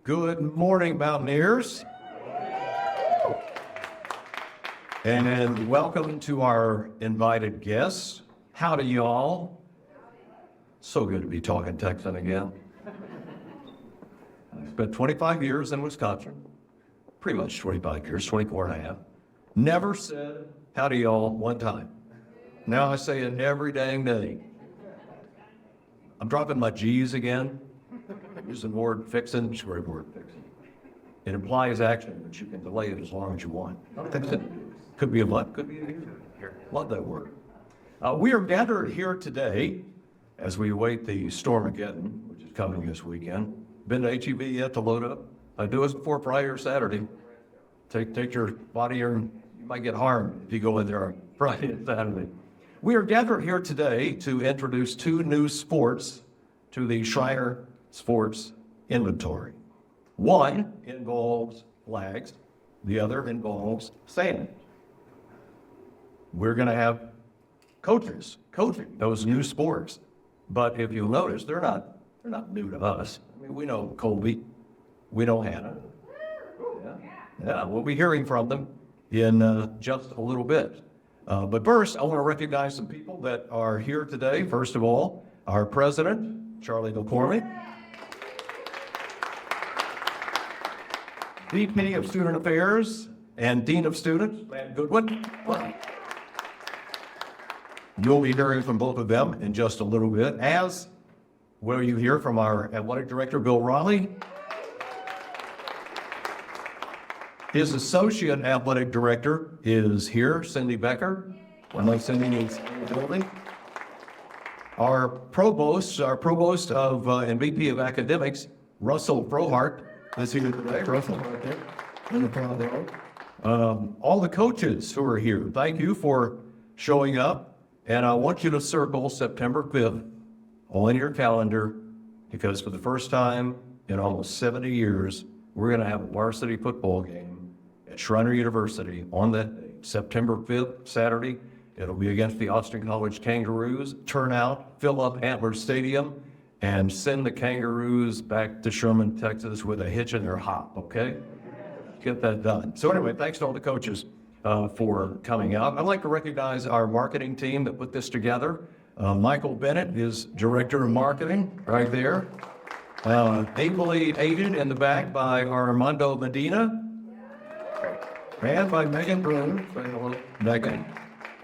Good morning, Mountaineers. And welcome to our invited guests. Howdy, y'all. So good to be talking Texan again. I spent 25 years in Wisconsin. Pretty much 25 years, 24 and a half. Never said howdy, y'all one time. Now I say it every dang day. I'm dropping my G's again. Using the word fixin', swear word fixin'. It implies action, but you can delay it as long as you want. Could be a month, could be a year. Love that word. We are gathered here today as we await the Stormageddon, which is coming this weekend. Been to HEB yet to load up? Do it before Friday or Saturday. Take your body here, and you might get harmed if you go in there on Friday and Saturday. We are gathered here today to introduce two new sports to the Schreiner Sports inventory. One involves flags, the other involves sand. We're going to have coaches coaching those new sports. But if you'll notice, they're not new to us. I mean, we know Colby, we know Hannah. Yeah, we'll be hearing from them in just a little bit. But first, I want to recognize some people that are here today. First of all, our president, Charlie McCormick. VP of Student Affairs and Dean of Students, Goodwin. You'll be hearing from both of them in just a little bit, as will you hear from our Athletic Director, Bill Raleigh. His Associate Athletic Director is here, Cindy Becker. I know Cindy is in the building. Our provost of and VP of Academics, Russell Frohart, is here today. Russell, right there. In the front there. All the coaches who are here, thank you for showing up. And I want you to circle September 5th on your calendar, because for the first time in almost 70 years, we're going to have a varsity football game at Schreiner University on that day, September 5th, Saturday. It'll be against the Austin College Kangaroos. Turn out, fill up Antler Stadium, and send the Kangaroos back to Sherman, Texas with a hitch in their hop, okay? Get that done. So anyway, thanks to all the coaches for coming out. I'd like to recognize our marketing team that put this together. Michael Bennett is Director of Marketing, right there. Ably aided in the back by Armando Medina, and by Megan Broom. Say hello, Megan.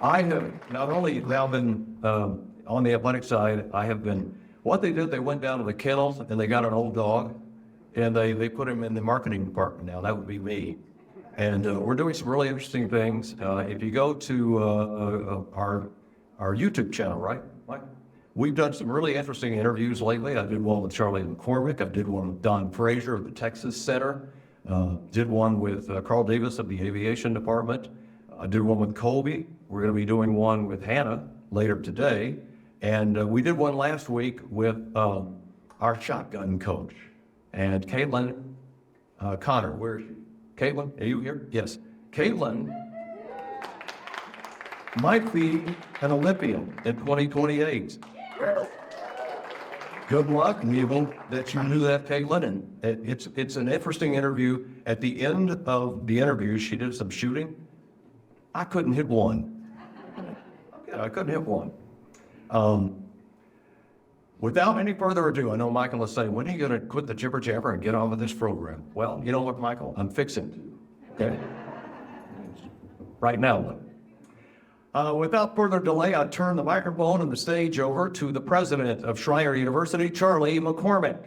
I have not only now been on the athletic side, I have been, what they did, they went down to the kennels and they got an old dog, and they put him in the marketing department now. That would be me. And we're doing some really interesting things. If you go to our YouTube channel, right, Mike? We've done some really interesting interviews lately. I did one with Charlie McCormick. I did one with Don Frazier of the Texas Center. Did one with Carl Davis of the Aviation Department. I did one with Colby. We're going to be doing one with Hannah later today. And we did one last week with our shotgun coach. And Caitlin Connor, where is she? Caitlin, are you here? Yes. Caitlin might be an Olympian in 2028. Good luck, and you that you knew that, Caitlin. And it's an interesting interview. At the end of the interview, she did some shooting. I couldn't hit one. I couldn't hit one. Without any further ado, I know Michael will say, when are you going to quit the jibber jabber and get on with this program? Well, you know what, Michael? I'm fixing to. Okay? Right now. Without further delay, I turn the microphone and the stage over to the president of Schreiner University, Charlie McCormick.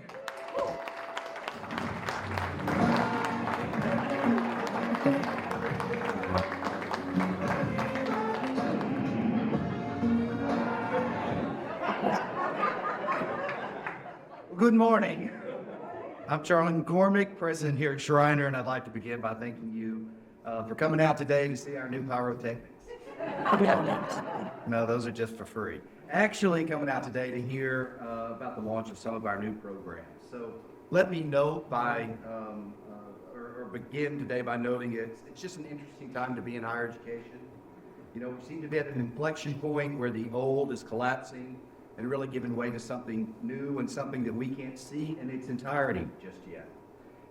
Good morning. I'm Charlie McCormick, president here at Schreiner, and I'd like to begin by thanking you for coming out today to see our new pyrotechnics. No, those are just for free. Actually coming out today to hear about the launch of some of our new programs. So let me note by, or begin today by noting it's just an interesting time to be in higher education. You know, we seem to be at an inflection point where the old is collapsing and really giving way to something new and something that we can't see in its entirety just yet.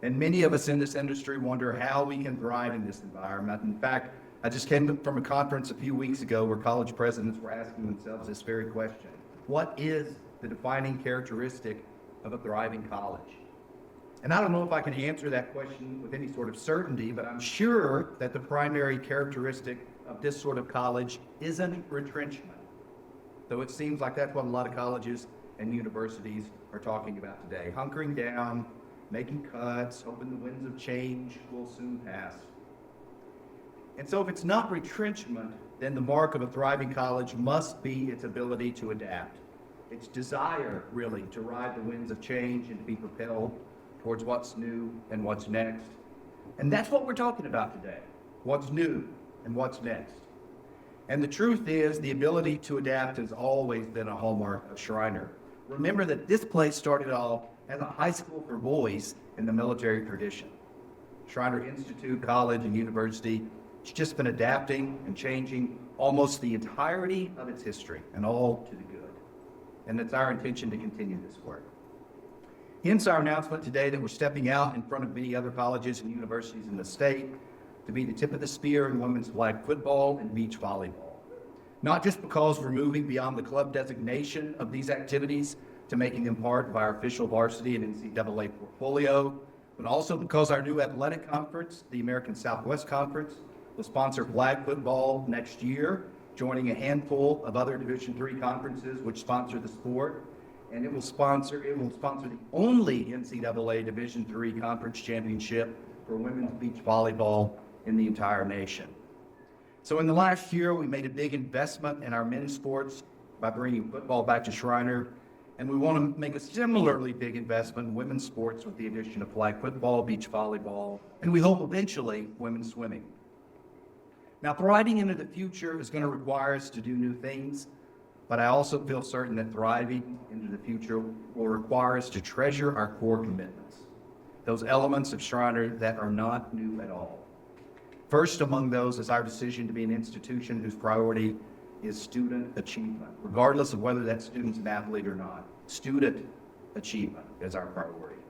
And many of us in this industry wonder how we can thrive in this environment. In fact, I just came from a conference a few weeks ago where college presidents were asking themselves this very question. What is the defining characteristic of a thriving college? And I don't know if I can answer that question with any sort of certainty, but I'm sure that the primary characteristic of this sort of college isn't retrenchment. Though it seems like that's what a lot of colleges and universities are talking about today. Hunkering down, making cuts, hoping the winds of change will soon pass. And so if it's not retrenchment, then the mark of a thriving college must be its ability to adapt. Its desire, really, to ride the winds of change and to be propelled towards what's new and what's next. And that's what we're talking about today. What's new and what's next. And the truth is, the ability to adapt has always been a hallmark of Schreiner. Remember that this place started off as a high school for boys in the military tradition. Schreiner Institute, College, and University, it's just been adapting and changing almost the entirety of its history, and all to the good. And it's our intention to continue this work. Hence our announcement today that we're stepping out in front of many other colleges and universities in the state to be the tip of the spear in women's flag football and beach volleyball. Not just because we're moving beyond the club designation of these activities to making them part of our official varsity and NCAA portfolio, but also because our new athletic conference, the American Southwest Conference, will sponsor flag football next year, joining a handful of other Division III conferences which sponsor the sport. And it will sponsor the only NCAA Division III conference championship for women's beach volleyball in the entire nation. So in the last year, we made a big investment in our men's sports by bringing football back to Schreiner. And we want to make a similarly big investment in women's sports with the addition of flag football, beach volleyball, and we hope eventually women's swimming. Now, thriving into the future is going to require us to do new things, but I also feel certain that thriving into the future will require us to treasure our core commitments, those elements of Schreiner that are not new at all. First among those is our decision to be an institution whose priority is student achievement, regardless of whether that student's an athlete or not. Student achievement is our priority.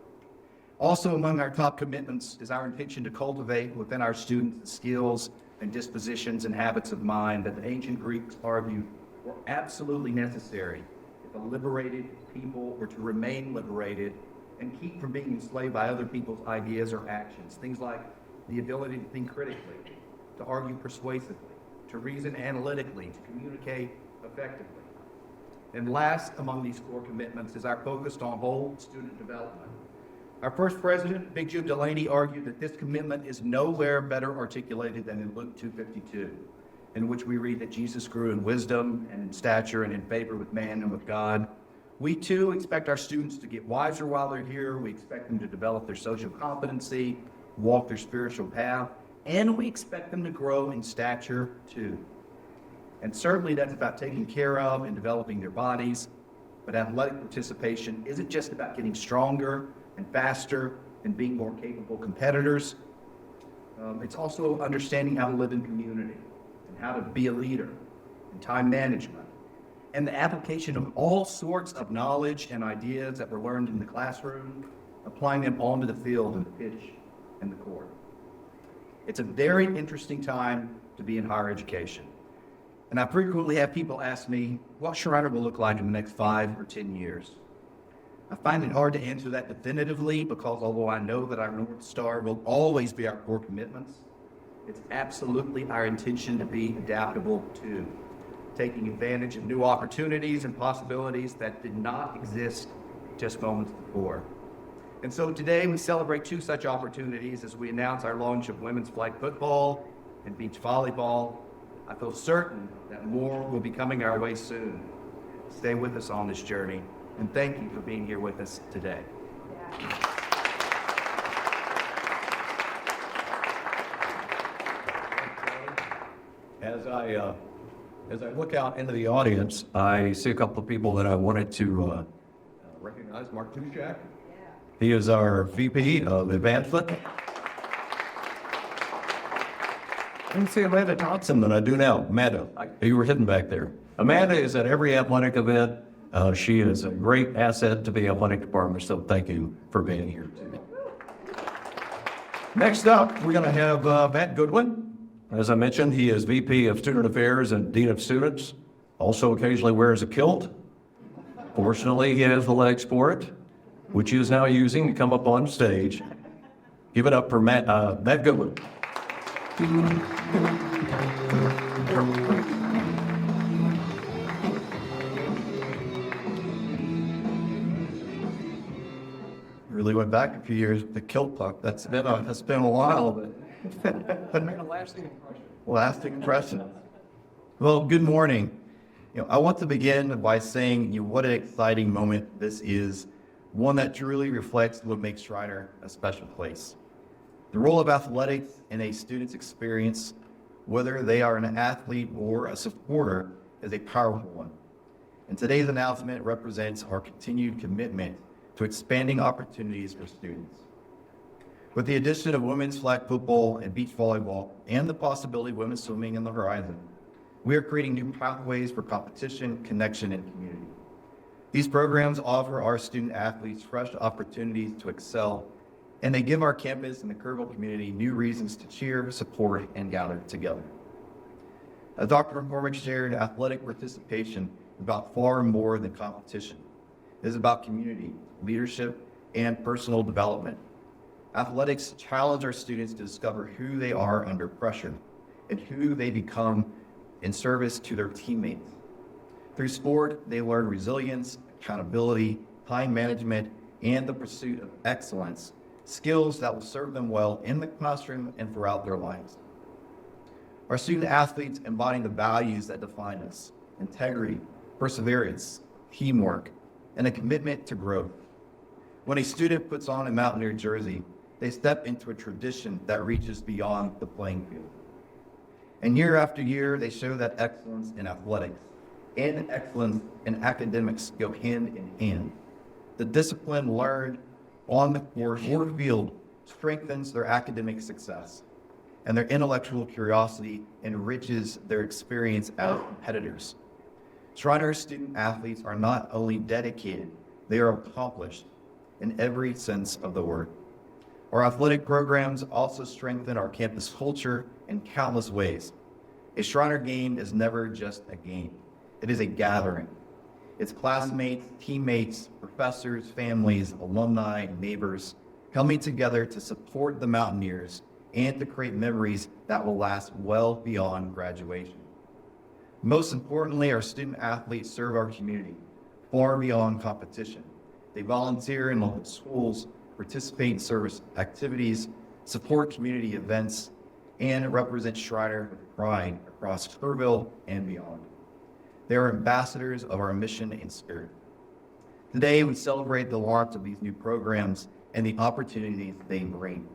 Also among our top commitments is our intention to cultivate within our students the skills and dispositions and habits of mind that the ancient Greeks argued were absolutely necessary if a liberated people were to remain liberated and keep from being enslaved by other people's ideas or actions. Things like the ability to think critically, to argue persuasively, to reason analytically, to communicate effectively. And last among these core commitments is our focus on whole student development. Our first president, Big Jim Delaney, argued that this commitment is nowhere better articulated than in Luke 2:52, in which we read that Jesus grew in wisdom and in stature and in favor with man and with God. We too expect our students to get wiser while they're here. We expect them to develop their social competency, walk their spiritual path, and we expect them to grow in stature too. And certainly that's about taking care of and developing their bodies, but athletic participation isn't just about getting stronger and faster and being more capable competitors. It's also understanding how to live in community and how to be a leader and time management and the application of all sorts of knowledge and ideas that were learned in the classroom, applying them onto the field and the pitch and the court. It's a very interesting time to be in higher education. And I frequently have people ask me what Schreiner will look like in the next 5 or 10 years. I find it hard to answer that definitively because although I know that our North Star will always be our core commitments, it's absolutely our intention to be adaptable too, taking advantage of new opportunities and possibilities that did not exist just moments before. And so today we celebrate 2 such opportunities as we announce our launch of women's flag football and beach volleyball. I feel certain that more will be coming our way soon. Stay with us on this journey, and thank you for being here with us today. As I look out into the audience, I see a couple of people that I wanted to recognize. Mark Tushak. He is our VP of Advancement. I can see Amanda Thompson than I do now. Amanda, you were hidden back there. Amanda is at every athletic event. She is a great asset to the athletic department, so thank you for being here today. Next up, we're going to have Matt Goodwin. As I mentioned, he is VP of Student Affairs and Dean of Students. Also occasionally wears a kilt. Fortunately, he has the legs for it, which he is now using to come up on stage. Give it up for Matt Goodwin. Really went back a few years with the kilt puck. That's been a while, but lasting impression. Well, good morning. I want to begin by saying what an exciting moment this is, one that truly reflects what makes Schreiner a special place. The role of athletics in a student's experience, whether they are an athlete or a supporter, is a powerful one. And today's announcement represents our continued commitment to expanding opportunities for students. With the addition of women's flag football and beach volleyball and the possibility of women's swimming in the horizon, we are creating new pathways for competition, connection, and community. These programs offer our student athletes fresh opportunities to excel, and they give our campus and the Kerrville community new reasons to cheer, support, and gather together. As Dr. McCormick shared, athletic participation is about far more than competition. It is about community, leadership, and personal development. Athletics challenge our students to discover who they are under pressure and who they become in service to their teammates. Through sport, they learn resilience, accountability, time management, and the pursuit of excellence, skills that will serve them well in the classroom and throughout their lives. Our student athletes embody the values that define us: integrity, perseverance, teamwork, and a commitment to growth. When a student puts on a Mountaineer jersey, they step into a tradition that reaches beyond the playing field. And year after year, they show that excellence in athletics and excellence in academics go hand in hand. The discipline learned on the court or field strengthens their academic success, and their intellectual curiosity enriches their experience as competitors. Schreiner student athletes are not only dedicated, they are accomplished in every sense of the word. Our athletic programs also strengthen our campus culture in countless ways. A Schreiner game is never just a game. It is a gathering. It's classmates, teammates, professors, families, alumni, neighbors coming together to support the Mountaineers and to create memories that will last well beyond graduation. Most importantly, our student athletes serve our community far beyond competition. They volunteer in local schools, participate in service activities, support community events, and represent Schreiner with pride across Kerrville and beyond. They are ambassadors of our mission and spirit. Today, we celebrate the launch of these new programs and the opportunities they bring.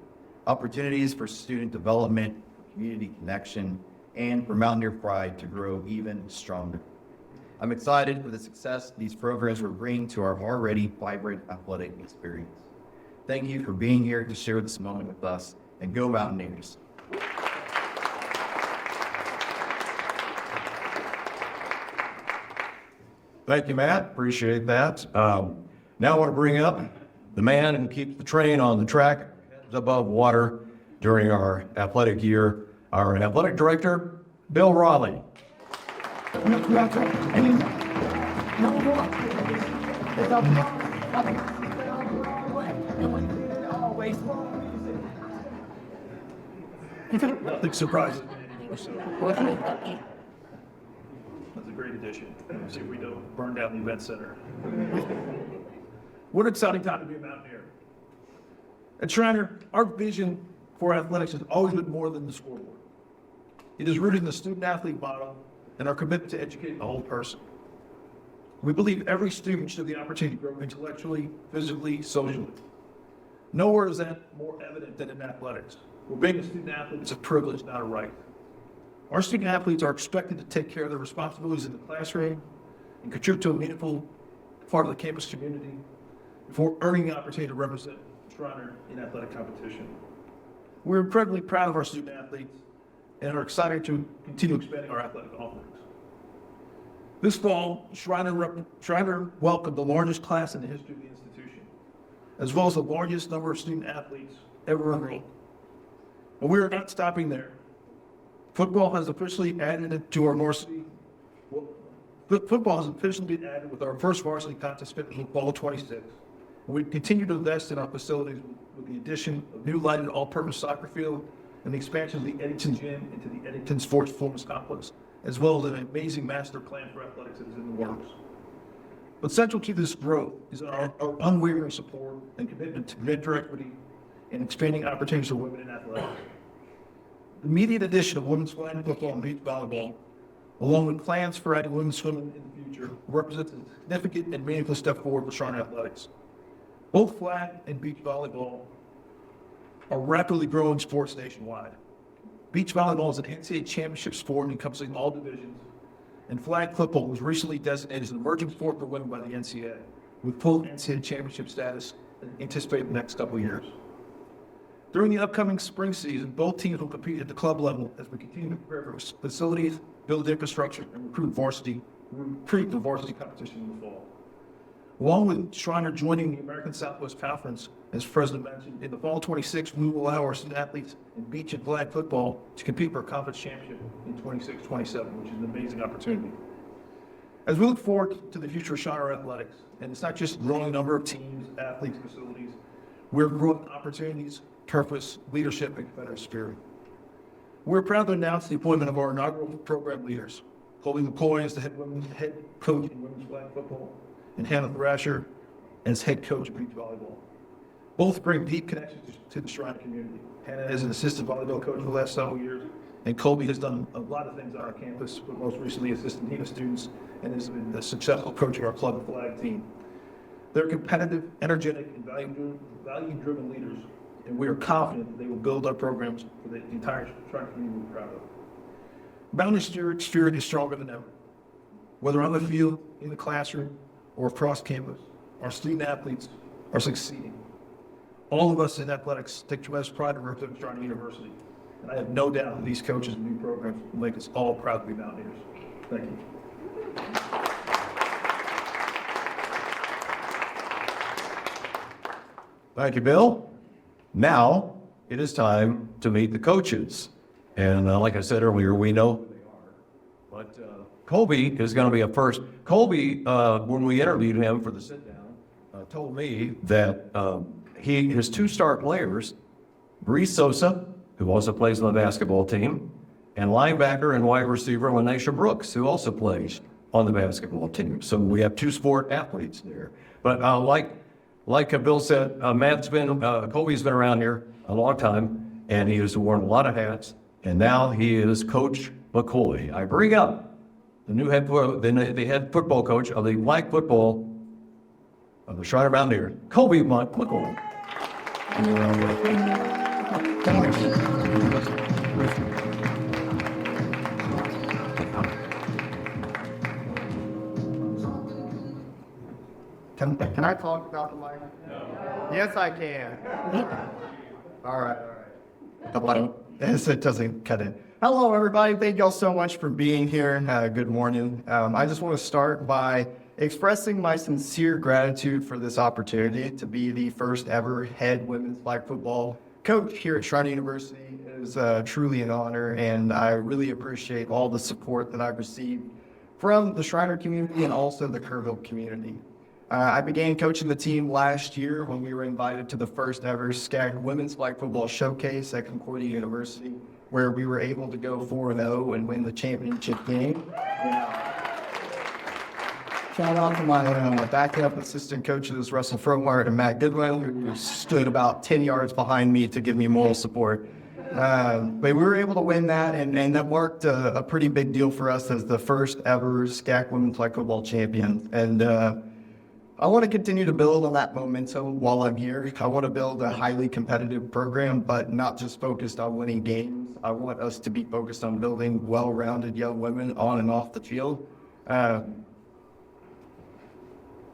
Opportunities for student development, for community connection, and for Mountaineer pride to grow even stronger. I'm excited for the success these programs will bring to our already vibrant athletic experience. Thank you for being here to share this moment with us, and go Mountaineers. Thank you, Matt. Appreciate that. Now I want to bring up the man who keeps the train on the track above water during our athletic year, our athletic director, Bill Raleigh. Nothing surprising. That's a great addition. See if we don't burn down the event center. What an exciting time to be a Mountaineer. At Schreiner, our vision for athletics has always been more than the scoreboard. It is rooted in the student-athlete model and our commitment to educate the whole person. We believe every student should have the opportunity to grow intellectually, physically, socially. Nowhere is that more evident than in athletics, where being a student-athlete is a privilege, not a right. Our student-athletes are expected to take care of their responsibilities in the classroom and contribute to a meaningful part of the campus community before earning the opportunity to represent Schreiner in athletic competition. We're incredibly proud of our student-athletes and are excited to continue expanding our athletic offerings. This fall, Schreiner welcomed the largest class in the history of the institution, as well as the largest number of student-athletes ever enrolled. But we are not stopping there. Football has officially added to our varsity. Well, football has officially been added with our first varsity contest scheduled for fall 26. And we continue to invest in our facilities with the addition of new lighted all-purpose soccer field and the expansion of the Eddington Gym into the Eddington Sports Performance Complex, as well as an amazing master plan for athletics that is in the works. But central to this growth is our unwavering support and commitment to gender equity and expanding opportunities for women in athletics. The immediate addition of women's flag football and beach volleyball, along with plans for adding women's swimming in the future, represents a significant and meaningful step forward for Schreiner Athletics. Both flag and beach volleyball are rapidly growing sports nationwide. Beach volleyball is an NCAA championship sport encompassing all divisions, and flag football was recently designated as an emerging sport for women by the NCAA, with full NCAA championship status anticipated in the next couple of years. During the upcoming spring season, both teams will compete at the club level as we continue to prepare for facilities, build infrastructure, and recruit the varsity competition in the fall. Along with Schreiner joining the American Southwest Conference, as President mentioned, in the fall 26, we will allow our student athletes in beach and flag football to compete for a conference championship in 26-27, which is an amazing opportunity. As we look forward to the future of Schreiner Athletics, and it's not just growing a number of teams, athletes, facilities, we're growing opportunities, purpose, leadership, and competitive spirit. We're proud to announce the appointment of our inaugural program leaders. Colby McCoy as the head coach in women's flag football, and Hannah Thrasher as head coach of beach volleyball. Both bring deep connections to the Schreiner community. Hannah is an assistant volleyball coach for the last several years, and Colby has done a lot of things on our campus, but most recently assistant dean of students, and has been a successful coach of our club and flag team. They're competitive, energetic, and value-driven leaders, and we are confident that they will build our programs for the entire Schreiner community we're proud of. Boundary spirit is stronger than ever. Whether on the field, in the classroom, or across campus, our student athletes are succeeding. All of us in athletics take tremendous pride in representing Schreiner University, and I have no doubt that these coaches and new programs will make us all proud to be Mountaineers. Thank you. Thank you, Bill. Now it is time to meet the coaches. And like I said earlier, we know who they are. But Colby is going to be up first. Colby, when we interviewed him for the sit-down, told me that his two star players, Bree Sosa, who also plays on the basketball team, and linebacker and wide receiver Lanesha Brooks, who also plays on the basketball team. So we have two sport athletes there. But like Bill said, Colby's been around here a long time, and he has worn a lot of hats, and now he is Coach McCoy. I bring up the new head football coach of the flag football of the Schreiner Mountaineers, Colby McCoy. Can I talk about the mic? No. Yes, I can. All right. Yes, it doesn't cut in. Hello, everybody. Thank y'all so much for being here. Good morning. I just want to start by expressing my sincere gratitude for this opportunity to be the first ever head women's flag football coach here at Schreiner University. It is truly an honor, and I really appreciate all the support that I've received from the Schreiner community and also the Kerrville community. I began coaching the team last year when we were invited to the first ever SCAG Women's Flag Football Showcase at Concordia University, where we were able to go 4-0 and win the championship game. Shout out to my backup assistant coaches, Russell Fromart and Matt Goodwin, who stood about 10 yards behind me to give me moral support. But we were able to win that, and that marked a pretty big deal for us as the first ever SCAG Women's Flag Football champions. And I want to continue to build on that momentum while I'm here. I want to build a highly competitive program, but not just focused on winning games. I want us to be focused on building well-rounded young women on and off the field.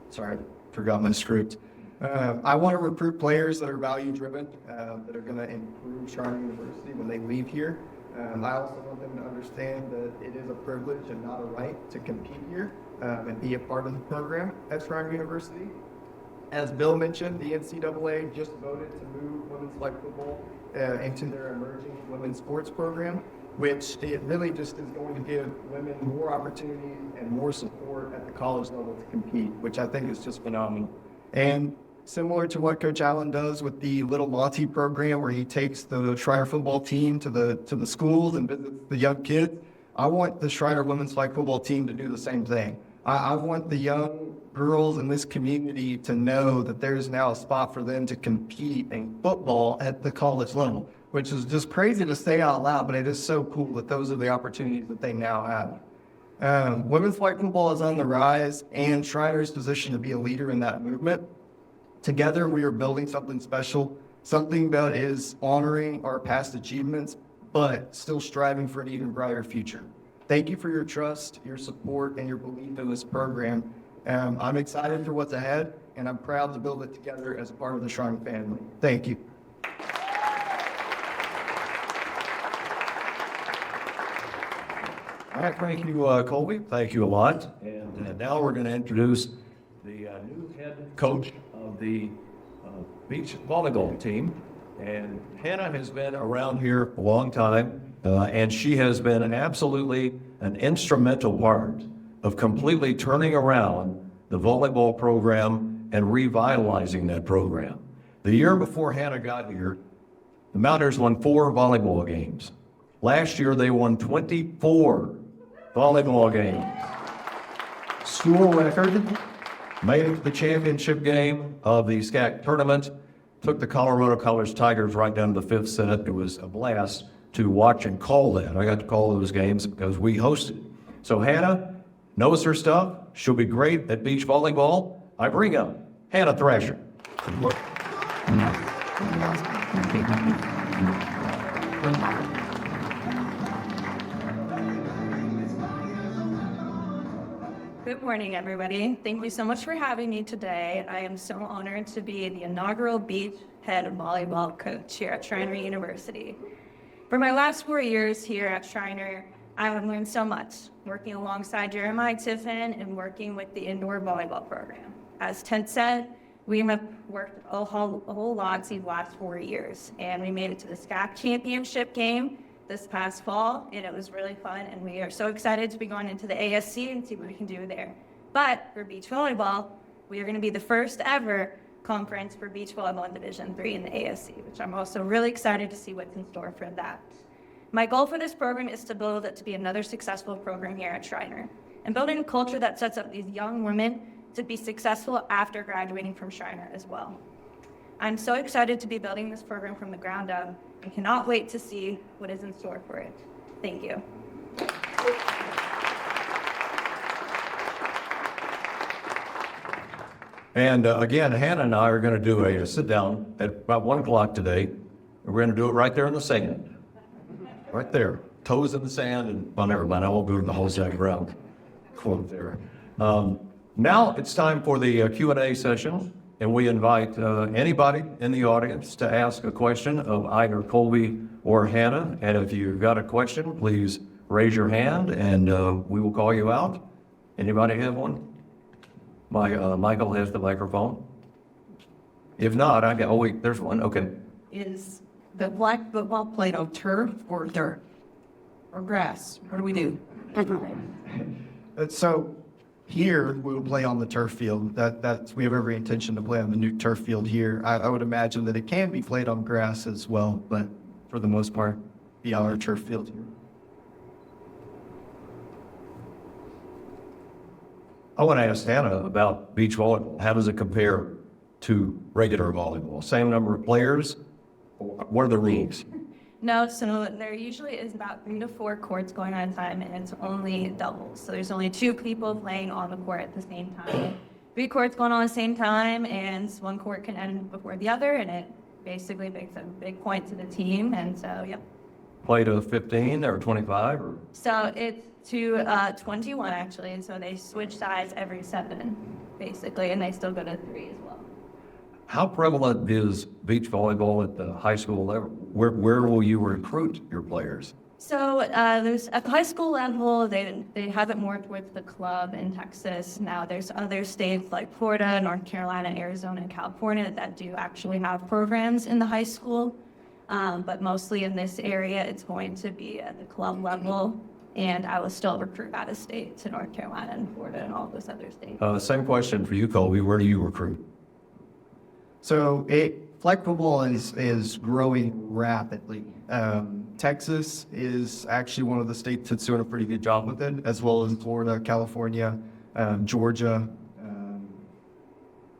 Sorry, forgot my script. I want to recruit players that are value-driven, that are going to improve Schreiner University when they leave here. I also want them to understand that it is a privilege and not a right to compete here and be a part of the program at Schreiner University. As Bill mentioned, the NCAA just voted to move women's flag football into their emerging women's sports program, which it really just is going to give women more opportunities and more support at the college level to compete, which I think is just phenomenal. And similar to what Coach Allen does with the Little Monty program, where he takes the Schreiner football team to the schools and visits the young kids, I want the Schreiner women's flag football team to do the same thing. I want the young girls in this community to know that there's now a spot for them to compete in football at the college level, which is just crazy to say out loud, but it is so cool that those are the opportunities that they now have. Women's flag football is on the rise, and Schreiner is positioned to be a leader in that movement. Together, we are building something special, something that is honoring our past achievements, but still striving for an even brighter future. Thank you for your trust, your support, and your belief in this program. I'm excited for what's ahead, and I'm proud to build it together as a part of the Schreiner family. Thank you. All right, thank you, Colby. Thank you a lot. And now we're going to introduce the new head coach of the beach volleyball team. And Hannah has been around here a long time, and she has been an instrumental part of completely turning around the volleyball program and revitalizing that program. The year before Hannah got here, the Mountaineers won 4 volleyball games. Last year, they won 24 volleyball games. School record, made it to the championship game of the SCAC tournament, took the Colorado Colors Tigers right down to the 5th set. It was a blast to watch and call that. I got to call those games because we hosted. So Hannah knows her stuff. She'll be great at beach volleyball. I bring up Hannah Thrasher. Good morning, everybody. Thank you so much for having me today. I am so honored to be the inaugural beach head volleyball coach here at Schreiner University. For my last 4 years here at Schreiner, I have learned so much, working alongside Jeremiah Tiffin and working with the indoor volleyball program. As Ted said, we have worked a whole lot these last 4 years, and we made it to the SCAC championship game this past fall, and it was really fun, and we are so excited to be going into the ASC and see what we can do there. But for beach volleyball, we are going to be the first ever conference for beach volleyball in Division III in the ASC, which I'm also really excited to see what's in store for that. My goal for this program is to build it to be another successful program here at Schreiner, and building a culture that sets up these young women to be successful after graduating from Schreiner as well. I'm so excited to be building this program from the ground up and cannot wait to see what is in store for it. Thank you. And again, Hannah and I are going to do a sit down at about 1 o'clock today. We're going to do it right there in the sand. Right there. Toes in the sand, and well, never mind. I won't go to the whole second round. Quote there. Now it's time for the Q&A session, and we invite anybody in the audience to ask a question of either Colby or Hannah. And if you've got a question, please raise your hand, and we will call you out. Anybody have one? Michael has the microphone. If not, I got. Oh wait, there's one. Okay. Is the flag football played on turf or dirt or grass? What do we do? So here we will play on the turf field. We have every intention to play on the new turf field here. I would imagine that it can be played on grass as well, but for the most part, be on our turf field here. I want to ask Hannah about beach volleyball. How does it compare to regular volleyball? Same number of players? What are the rules? No, so there usually is about 3 to 4 courts going on at a time, and it's only doubles. So there's only 2 people playing on the court at the same time. 3 courts going on at the same time, and 1 court can end before the other, and it basically makes a big point to the team. And so, yep. Play to 15 or 25? Or? So it's to 21 actually, and so they switch sides every 7, basically, and they still go to 3 as well. How prevalent is beach volleyball at the high school level? Where will you recruit your players? So there's at the high school level, they have it more towards the club in Texas. Now there's other states like Florida, North Carolina, Arizona, and California that do actually have programs in the high school. But mostly in this area, it's going to be at the club level. And I will still recruit out of state to North Carolina and Florida and all those other states. Same question for you, Colby. Where do you recruit? So flag football is growing rapidly. Texas is actually one of the states that's doing a pretty good job with it, as well as Florida, California, Georgia,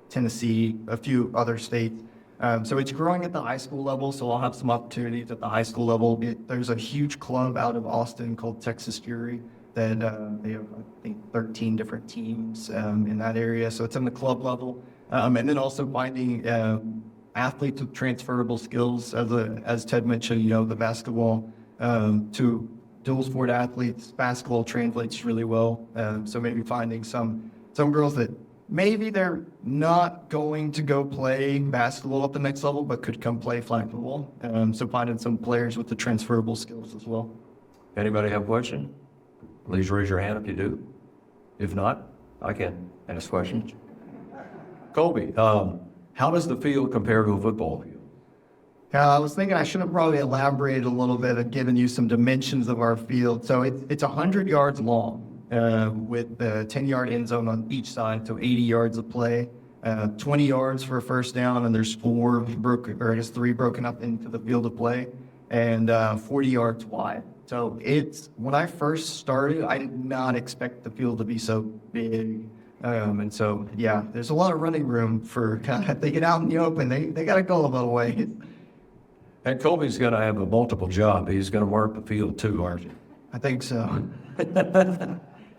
Tennessee, a few other states. So it's growing at the high school level, so I'll have some opportunities at the high school level. There's a huge club out of Austin called Texas Fury that they have, I think, 13 different teams in that area. So it's in the club level. And then also finding athletes with transferable skills, as Ted mentioned, the basketball to dual sport athletes. Basketball translates really well. So maybe finding some girls that maybe they're not going to go play basketball at the next level, but could come play flag football. So finding some players with the transferable skills as well. Anybody have a question? Please raise your hand if you do. If not, I can ask questions. Colby, how does the field compare to a football field? I was thinking I should have probably elaborated a little bit and given you some dimensions of our field. So it's 100 yards long with the 10-yard end zone on each side, so 80 yards of play, 20 yards for a first down, and there's three broken up into the field of play, and 40 yards wide. So when I first started, I did not expect the field to be so big. And so, yeah, there's a lot of running room for if they get out in the open, they got to go a little way. And Colby's going to have a multiple job. He's going to work the field too, aren't you? I think so.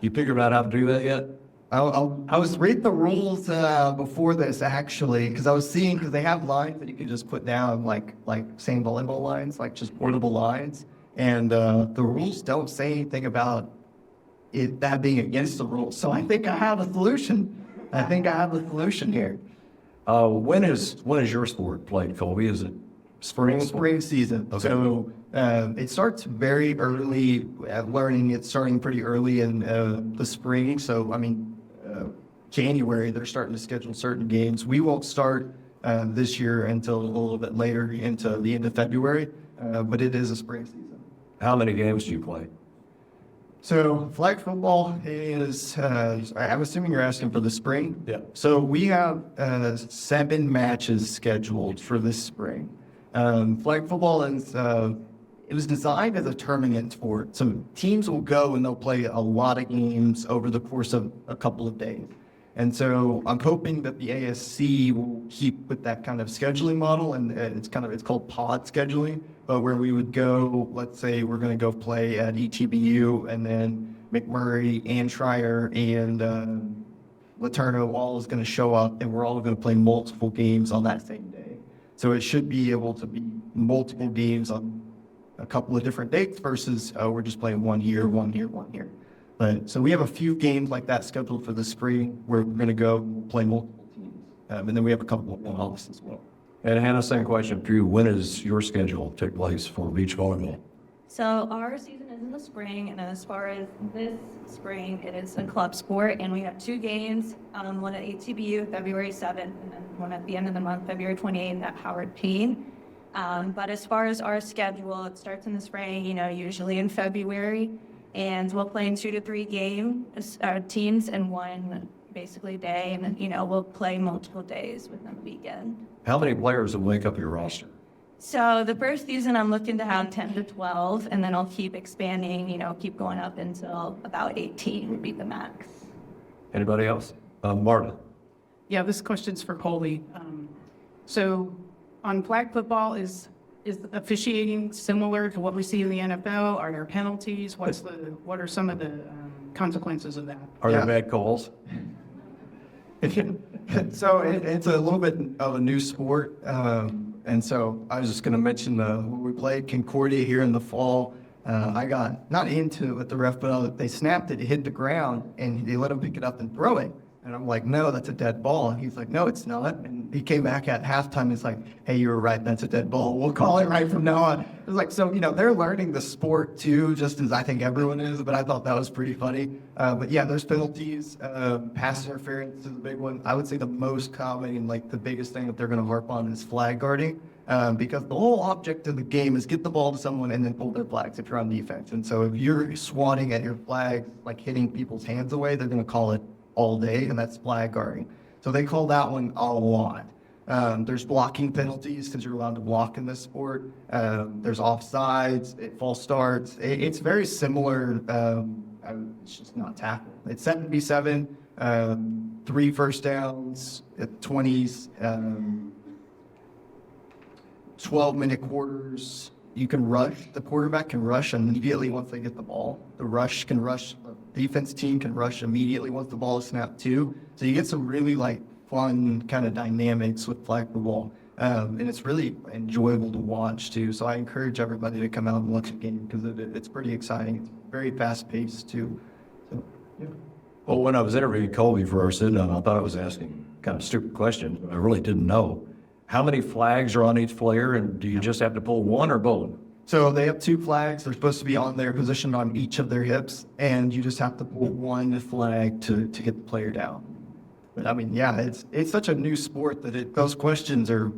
You figured out how to do that yet? I was reading the rules before this, actually, because I was seeing, because they have lines that you can just put down, like same volleyball lines, like just portable lines. And the rules don't say anything about that being against the rules. So I think I have a solution. Here. When is your sport played, Colby? Is it spring? Spring season. Okay. So it starts very early at learning. It's starting pretty early in the spring. So, January, they're starting to schedule certain games. We won't start this year until a little bit later into the end of February, but it is a spring season. How many games do you play? So flag football is, I'm assuming you're asking for the spring? Yeah. So we have 7 matches scheduled for this spring. Flag football is, it was designed as a tournament sport. So teams will go and they'll play a lot of games over the course of a couple of days. And so I'm hoping that the ASC will keep with that kind of scheduling model, and it's called pod scheduling, but where we would go, let's say we're going to go play at ETBU, and then McMurray and Schreiner and Laterno all is going to show up, and we're all going to play multiple games on that same day. So it should be able to be multiple games on a couple of different dates versus we're just playing one here. But so we have a few games like that scheduled for the spring where we're going to go play multiple teams. And then we have a couple of one-offs as well. And Hannah, same question for you. When is your schedule take place for beach volleyball? So our season is in the spring, and as far as this spring, it is a club sport, and we have 2 games, one at ATBU, February 7th, and then one at the end of the month, February 28th at Howard Payne. But as far as our schedule, it starts in the spring, usually in February, and we'll play in 2 to 3 teams in one basically day, and then, we'll play multiple days within the weekend. How many players will make up your roster? So the first season, I'm looking to have 10 to 12, and then I'll keep expanding, keep going up until about 18 would be the max. Anybody else? Marta. Yeah, this question's for Colby. So on flag football, is officiating similar to what we see in the NFL? Are there penalties? What are some of the consequences of that? Are there bad calls? So it's a little bit of a new sport. And so I was just going to mention when we played Concordia here in the fall, I got not into it with the ref, but they snapped it, it hit the ground, and they let him pick it up and throw it. And I'm like, no, that's a dead ball. And he's like, no, it's not. And he came back at halftime. He's like, hey, you were right. That's a dead ball. We'll call it right from now on. It was like, so, they're learning the sport too, just as I think everyone is. But I thought that was pretty funny. But yeah, there's penalties. Pass interference is a big one. I would say the most common and like the biggest thing that they're going to harp on is flag guarding. Because the whole object of the game is get the ball to someone and then pull their flags if you're on defense. And so if you're swatting at your flag, like hitting people's hands away, they're going to call it all day, and that's flag guarding. So they call that one a lot. There's blocking penalties because you're allowed to block in this sport. There's offsides, false starts. It's very similar. It's just not tackle. It's 7v7, 3 first downs at 20s, 12-minute quarters. You can rush. The quarterback can rush immediately once they get the ball. The defense team can rush immediately once the ball is snapped too. So you get some really fun kind of dynamics with flag football. And it's really enjoyable to watch too. So I encourage everybody to come out and watch the game because it's pretty exciting. It's very fast paced too. So, yeah. Well, when I was interviewing Colby for our sit-down, I thought I was asking kind of stupid questions, but I really didn't know. How many flags are on each player, and do you just have to pull one or both? So they have 2 flags. They're supposed to be on their position on each of their hips, and you just have to pull one flag to get the player down. But I mean, yeah, it's such a new sport that those questions are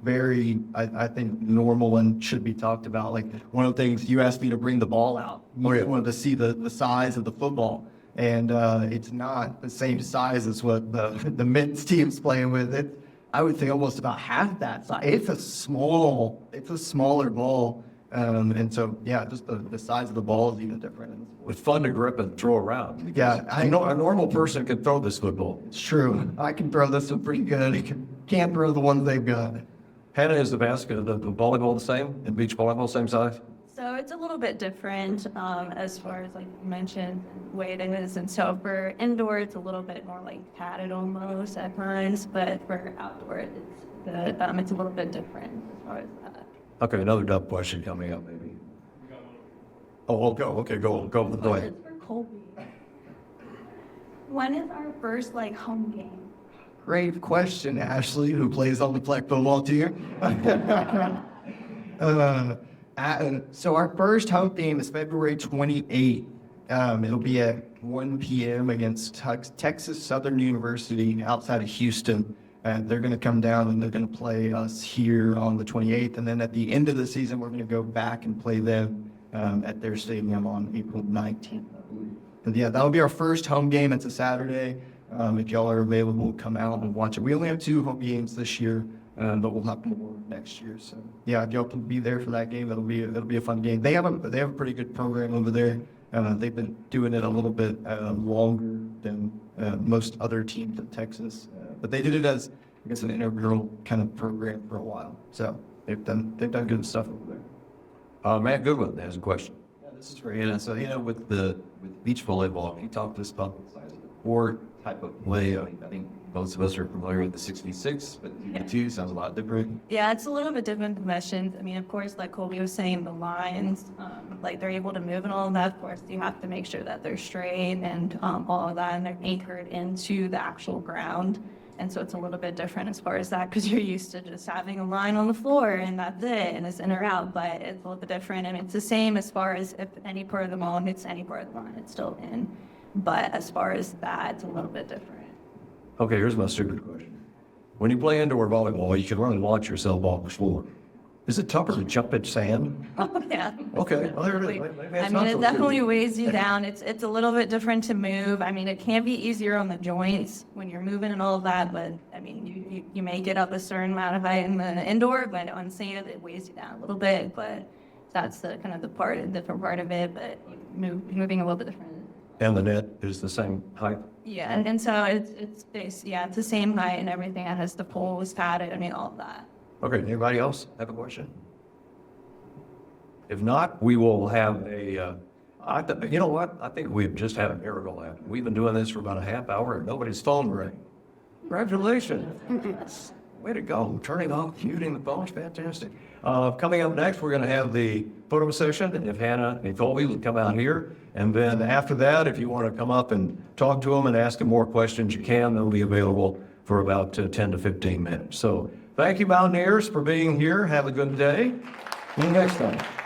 very, I think, normal and should be talked about. Like one of the things you asked me to bring the ball out. You wanted to see the size of the football, and it's not the same size as what the men's team's playing with. I would think almost about half that size. It's a smaller ball. And so, yeah, just the size of the ball is even different. It's fun to grip and throw around. Yeah, I know a normal person can throw this football. It's true. I can throw this one pretty good. I can't throw the ones they've got. Hannah, is the volleyball the same? And beach volleyball same size? So it's a little bit different as far as, like you mentioned, weight is. And so for indoor, it's a little bit more like padded almost at times, but for outdoor, it's a little bit different as far as that. Okay, another dumb question coming up, maybe. Oh, I'll go. Okay, go ahead. For Colby. When is our first home game? Great question, Ashley, who plays on the flag football team. So our first home game is February 28th. It'll be at 1 p.m. against Texas Southern University outside of Houston. And they're going to come down and they're going to play us here on the 28th. And then at the end of the season, we're going to go back and play them at their stadium on April 19th, I believe. And yeah, that'll be our first home game. It's a Saturday. If y'all are available, come out and watch it. We only have 2 home games this year, but we'll have more next year. So yeah, if y'all can be there for that game, it'll be a fun game. They have a pretty good program over there. They've been doing it a little bit longer than most other teams in Texas, but they did it as, I guess, an integral kind of program for a while. So they've done good stuff over there. Matt Goodwin has a question. Yeah, this is for Hannah. So, with beach volleyball, can you talk to us about the size of the court, type of play? I think most of us are familiar with the 6v6, but the 2 sounds a lot different. Yeah, it's a little bit different dimensions. I mean, of course, like Colby was saying, the lines, they're able to move and all of that. Of course, you have to make sure that they're straight and all of that, and they're anchored into the actual ground. And so it's a little bit different as far as that because you're used to just having a line on the floor and that's it, and it's in or out, but it's a little bit different. And it's the same as far as if any part of the ball hits any part of the line, it's still in. But as far as that, it's a little bit different. Okay, here's my stupid question. When you play indoor volleyball, you can really launch yourself off the floor. Is it tougher to jump at sand? Yeah. Okay. Well, there it is. I mean, it definitely weighs you down. It's a little bit different to move. I mean, it can be easier on the joints when you're moving and all of that, but I mean, you may get up a certain amount of height in the indoor, but on sand, it weighs you down a little bit, but that's the kind of the different part of it, but moving a little bit different. And the net is the same height? Yeah, and so it's the same height and everything. It has the poles padded, I mean, all of that. Okay, anybody else have a question? If not, we will have you know what? I think we've just had a miracle happen. We've been doing this for about a half hour and nobody's phone rang. Congratulations. Way to go. Turning off, muting the phone's fantastic. Coming up next, we're going to have the photo session. If Hannah and Colby would come out here. And then after that, if you want to come up and talk to them and ask them more questions, you can. They'll be available for about 10 to 15 minutes. So thank you, Mountaineers, for being here. Have a good day. See you next time.